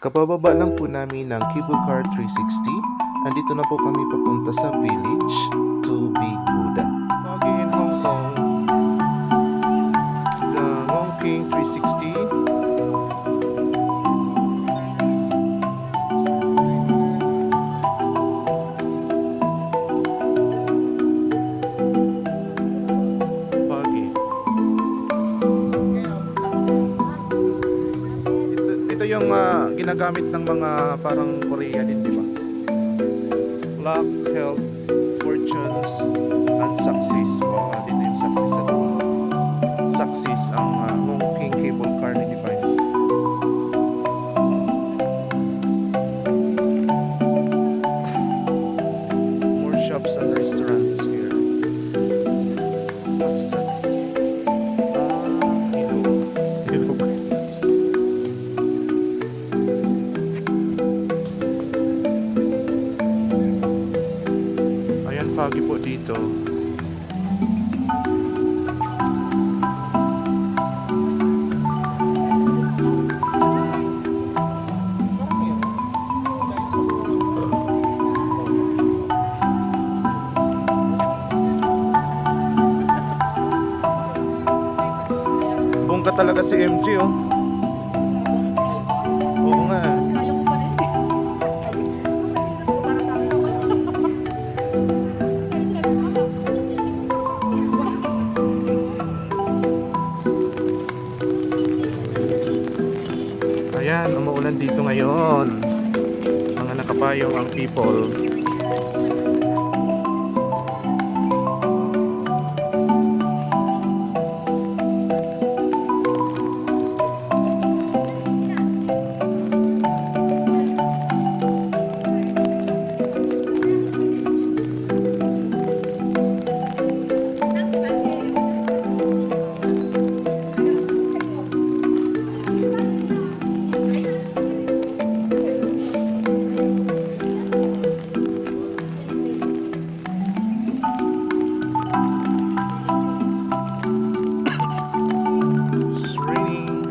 Kapababa lang po namin ng Cable Car 360. Andito na po kami papunta sa village to Big Buddha. Foggy in Hong Kong. The Ngongking 360. Foggy. Ito yung ginagamit ng mga parang Korea din, di ba? Luck, health, fortunes, and success. Wow, dito yung success sa dulo. Success ang Ngongking cable car ni Divine. More shops and restaurants here. What's that? Ilog. Ilog. Ayan, foggy po dito. Bongga talaga si MJ, oh. Oo nga. Ayan, umuulan dito ngayon. Mga nakapayong ang people. It's raining.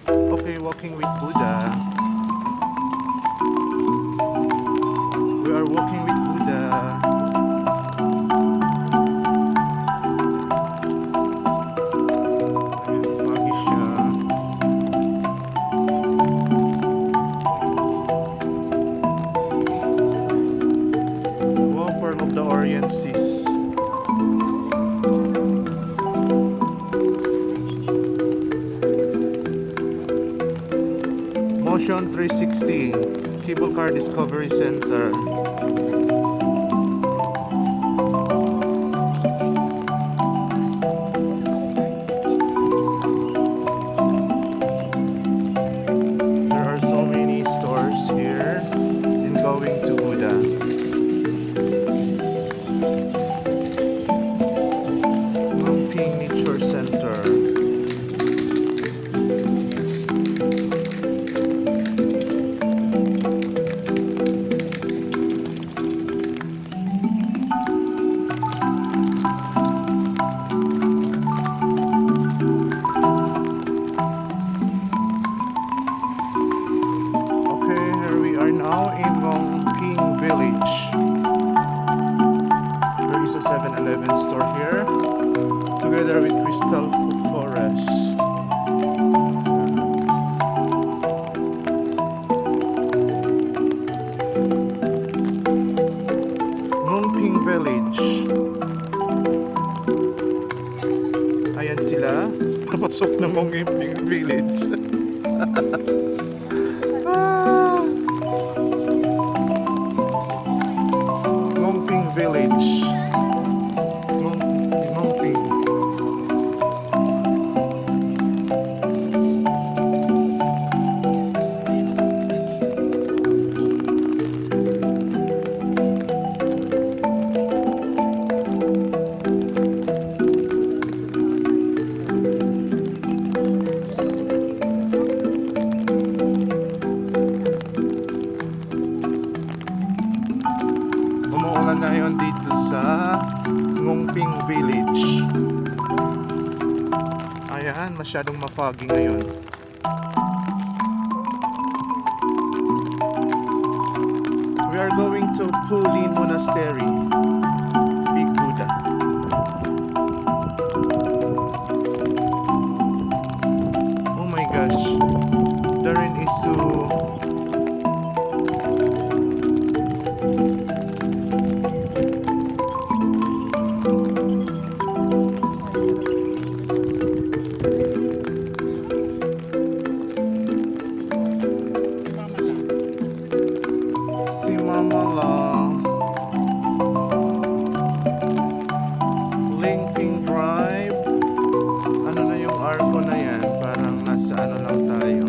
Okay, walking with Buddha. We are walking with Buddha. Ayan, foggy siya. Wow, Pearl of the Orient Seas. Motion 360 Cable Car Discovery Center. There are so many stores here in going to Buddha. Ngongking Nature Center. Okay, here we are now in Ngongking Village. There is a 7-Eleven store here, together with Crystal Food Forest. Ngongking Village. Ayan sila, papasok ng Ngongking Village. Ah! Ngongking Village. Ngongking. Umuulan na ngayon dito sa Ngongking Village. Ayan, masyadong ma-foggy ngayon. We are going to Pulin Monastery, Big Buddha. Oh my gosh, Darren is so... Si Mama lang. Linking Drive. Ano na yung arco na yan? Parang nasa ano lang tayo.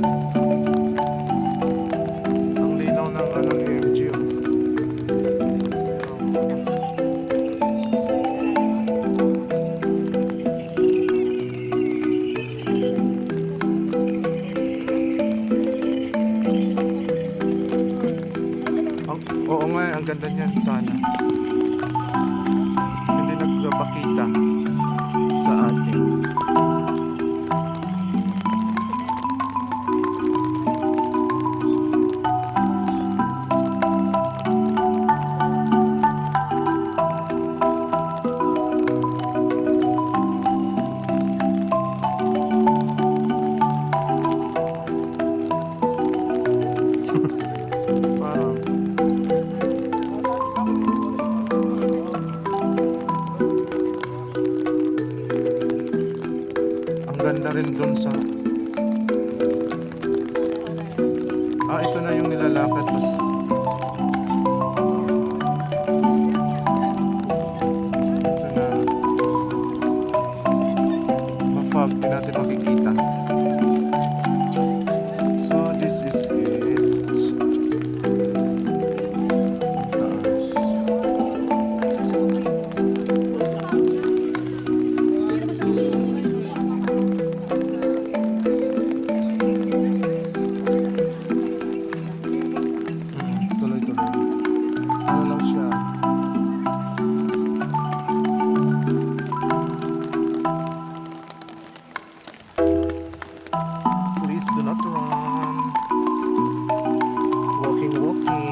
Ang linaw ng ano ni MG. Oo nga, ang ganda niyan sana. Hindi nagpapakita sa atin. Parang ang ganda rin dun sa... ito na yung nilalakad. Mas... ito na. Ma-fog, di natin makikita. So, this is it. Taas. Tuloy-tuloy. Ano lang siya? Please do not run. Walking, walking.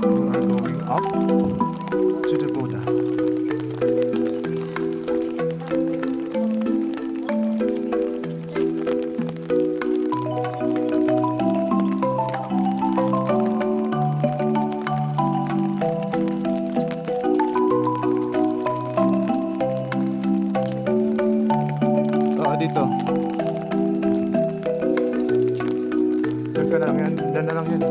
We are going up to the Buddha. Dito. Diyan ka lang yan. Diyan na lang yan.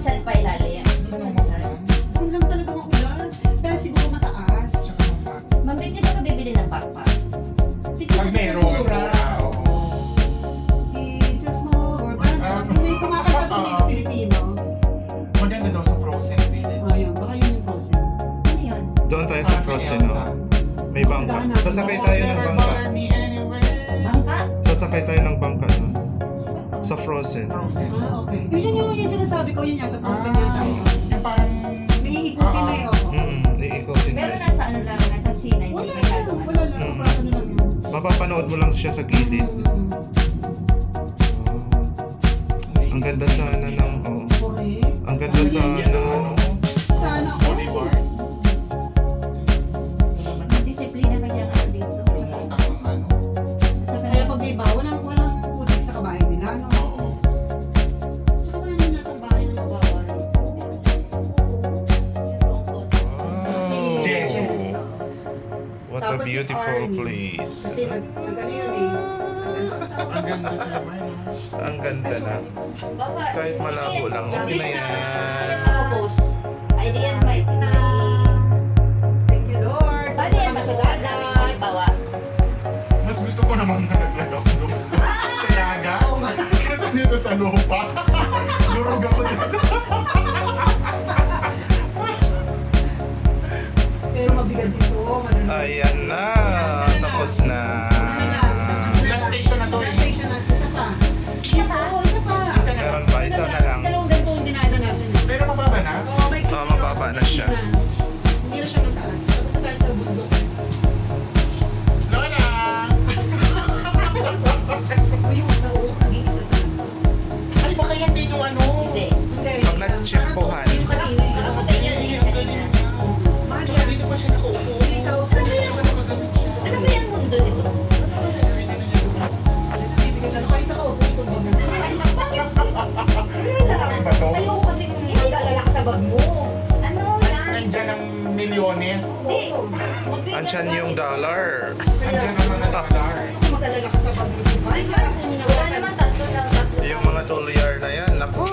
Saan pa ilalim? Ang lang talaga makulan. Dahil siguro mataas. Tsaka mafat. Mabigyan ka bibili ng backpack. Pag meron, oo. It's a small world. Parang may kumakanta doon dito Pilipino. Maganda daw sa Frozen Village. Ayun, baka yun yung Frozen. Ano yun? Doon tayo sa Frozen, no? May bangka. Sasakay tayo ng bangka. Bangka? Sasakay tayo ng bangka doon. Sa Frozen. Frozen. Ah, okay. Yun yung sinasabi ko, yun yata Frozen yata yun. Yung parang... May iikutin na eh, oh. Iikotin Pero mo. nasa ano lang, nasa scene, hindi Wala masyadong lang, wala lang. Mm. Parang ano lang yun. Mapapanood mo lang siya sa gilid. Ang ganda sana ng, oh. Correct. Ang ganda sana ng, ano. Sana Oliver. disiplina kasi ang ano dito. Pumunta kang ano. At saka Kaya pag may bawa, walang putik sa kabahay nila, no? Oo. Tsaka wala naman yata ang bahay ng mabawa rito. Yes. What a Tapos si beautiful Arnie. place. Kasi nag-ano yun eh. Ang ganda sila man. Ang ganda na. Baba, Kahit malabo lang, okay na yan. Tapos, ay di yan may Thank you, Lord. Paano yan Sama sa masukat dagat. na bawa? Mas gusto ko naman na naglagaw doon sa yaga. Kasi dito sa lupa. Durog ako dito. Pero mabigat dito. Ayan na. Tapos na. Last station na to eh. Last station natin. Isa pa. Isa pa? Oo, isa pa. Isa na Meron lang. pa, isa na lang. Dalawang ganito yung dinada natin. Pero mababa na. Oo, may Oo, mababa na siya. Hindi na siya mataas. Tapos na tayo sa bundok. Lola! O yung sa uso, naging isa talaga. Ay, baka yan din yung ano. Hindi. Hindi. Pag nag-chimpuhan. Yung kanina eh. Parang ganyan din yung kanina. Mahal Tsaka yan. dito pa siya nakaupo. 3,000. Tsaka nakagamit siya. Ano ba yung mundo nito? Bibigyan na. Kahit ako, ikot ba na? Ano ba to? Ayoko kasi mag-alala ka sa bag mo. Ano yan? Nandyan ang milyones. Hindi. Andyan yung dollar. Nandyan ang mga dollar. Kung mag-alala ka sa bag mo, di ba? Ay, Wala naman tatlo lang. Yung mga dolyar na yan, naku.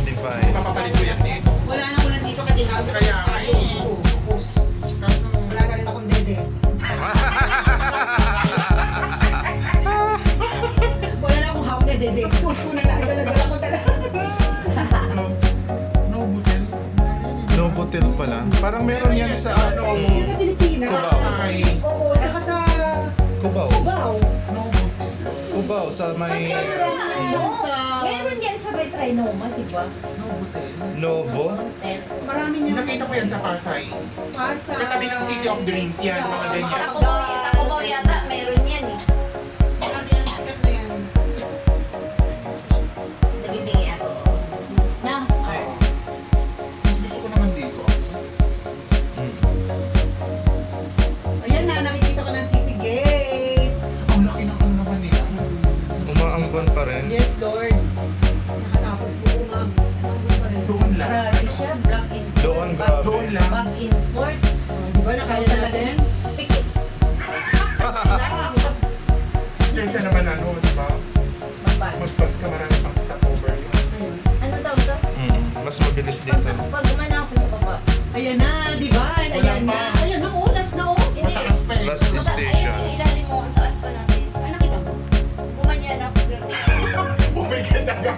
Divine. Papapalit ko yan dito. wala na ulan dito kasi tinago. Kaya nga eh. Kaso, Wala ka rin akong dede. Wala na akong hawak na dede. Sus ko na lang. Dala-dala ko talaga. no butel. Novotel pala. Parang meron yan sa ano, Yan sa Pilipinas. Cubao. Ay, Oo, saka sa Cubao. Cubao. no butel. Cubao sa may No. Meron yan sa may Trinoma, di ba? No butel. Novo. Hotel. Marami niya. Nakita ko yan sa Pasay. Pasay. Katabi ng City of Dreams yan, mga ganyan. Sa Cubao yata, meron yan eh. Marami yan. Sikat na yan. Nabibigay ako. Na, Oo. Mas gusto ko naman dito. Ayan na, nakikita ko ng City Gate. Ang laki ng ano naman nila. Umaambon pa rin. Yes, Lord. Nakatapos po umag. Ano pa rin? Doon lang. grabe siya, black in Doon, grabe. Doon lang. back in port. Oh, di ba nakaya natin? Pikit. Kaysa naman ano, di ba? Magbas. Magpas ka marami pang stopover. Ano tawag to? Mas mabilis dito. Pag gumana ako sa baba. Ayan na, di ba? Ayan na. Ayan na, ulas na oh. Mataas pa eh. Last station. Ay, ilalim mo, ang taas pa natin. Ay, nakita mo. Gumanyan ako pero. Bumigyan na ka.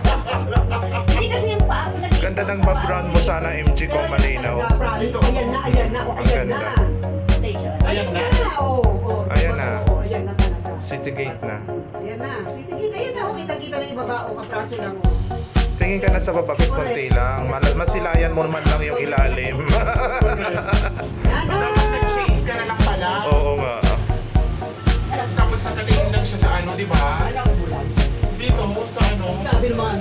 Hindi kasi yung paa ko nag- Ganda ng background mo sana, MG ko malinaw. Promise. Ayan na, ayan na, oh, Ang ayan na. ganda. Station. Ayan na, oh. oh. Ayan na. Oh, ayan na talaga. City gate na. Ayan na. City Gate, ayan na, oh. Kita-kita na yung baba, oh. Kapraso lang, oh. Tingin ka na sa baba, konti lang. Masilayan mo naman lang yung ilalim. Yan na. Tapos nag-change ka na lang pala. Oo nga. Tapos nakatingin lang siya sa ano, di ba? Alam ko lang. Dito, sa ano. Sabi ng mga